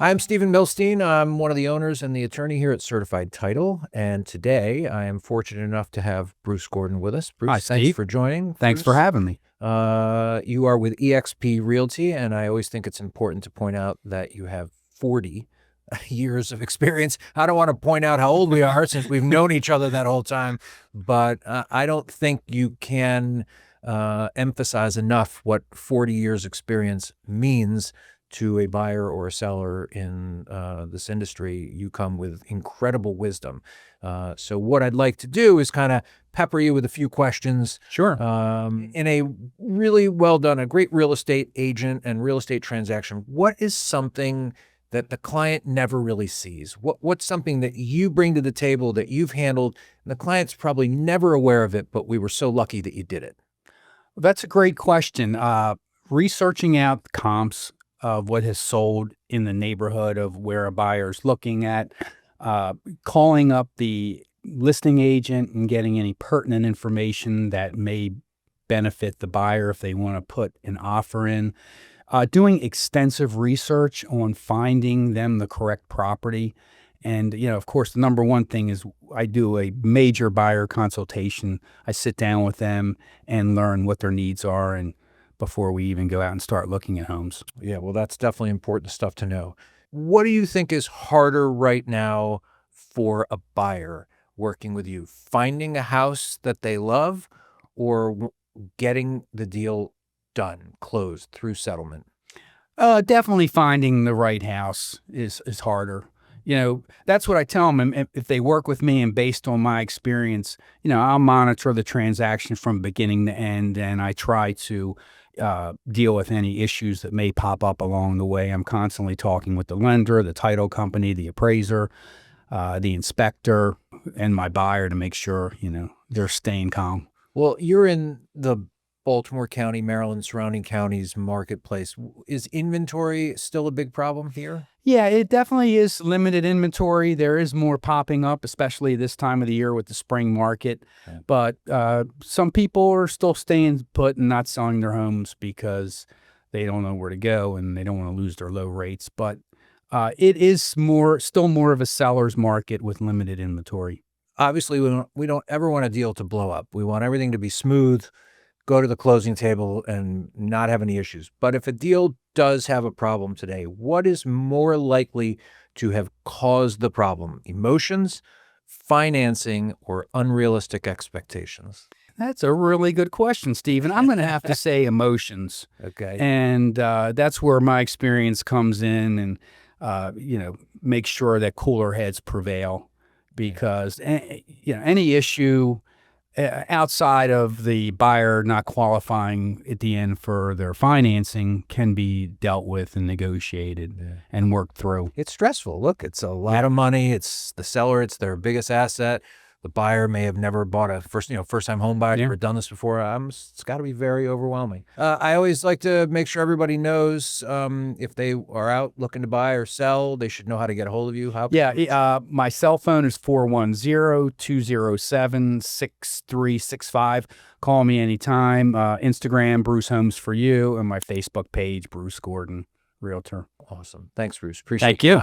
I'm Stephen Milstein. I'm one of the owners and the attorney here at Certified Title. And today I am fortunate enough to have Bruce Gordon with us. Bruce, Hi, thanks Steve. for joining. Thanks for having me. You are with eXp Realty, and I always think it's important to point out that you have 40 years of experience. I don't want to point out how old we are since we've known each other that whole time, but I don't think you can emphasize enough what 40 years experience means to a buyer or a seller in this industry. You come with incredible wisdom. So what I'd like to do is kind of pepper you with a few questions. Sure. In a really well done, a great real estate agent and real estate transaction, what is something that the client never really sees? What's something that you bring to the table that you've handled, and the client's probably never aware of it, but we were so lucky that you did it? Well, that's a great question. Researching out the comps of what has sold in the neighborhood of where a buyer's looking at, calling up the listing agent and getting any pertinent information that may benefit the buyer if they want to put an offer in, doing extensive research on finding them the correct property. And, of course, the number one thing is I do a major buyer consultation. I sit down with them and learn what their needs are and before we even go out and start looking at homes. Yeah, well, that's definitely important stuff to know. What do you think is harder right now for a buyer working with you? Finding a house that they love or getting the deal done, closed through settlement? Definitely finding the right house is harder. That's what I tell them. And if they work with me and based on my experience, I'll monitor the transaction from beginning to end, and I try to deal with any issues that may pop up along the way. I'm constantly talking with the lender, the title company, the appraiser, the inspector, and my buyer to make sure, they're staying calm. Well, you're in the Baltimore County, Maryland, surrounding counties marketplace. Is inventory still a big problem here? Yeah, it definitely is limited inventory. There is more popping up, especially this time of the year with the spring market. Yeah. But some people are still staying put and not selling their homes because they don't know where to go and they don't want to lose their low rates. But it is still more of a seller's market with limited inventory. Obviously, we don't ever want a deal to blow up. We want everything to be smooth, go to the closing table and not have any issues. But if a deal does have a problem today, what is more likely to have caused the problem? Emotions, financing, or unrealistic expectations? That's a really good question, Stephen. I'm going to have to say emotions. Okay. And that's where my experience comes in and, make sure that cooler heads prevail because, any issue outside of the buyer not qualifying at the end for their financing can be dealt with and negotiated and worked through. It's stressful. Look, it's a lot of money. It's the seller. It's their biggest asset. The buyer may have never bought a first-time home buyer, never done this before. It's got to be very overwhelming. I always like to make sure everybody knows if they are out looking to buy or sell, they should know how to get a hold of you. My cell phone is 410-207-6365. Call me anytime. Instagram, Bruce Homes for You, and my Facebook page, Bruce Gordon, Realtor. Awesome. Thanks, Bruce. Appreciate it. Thank you.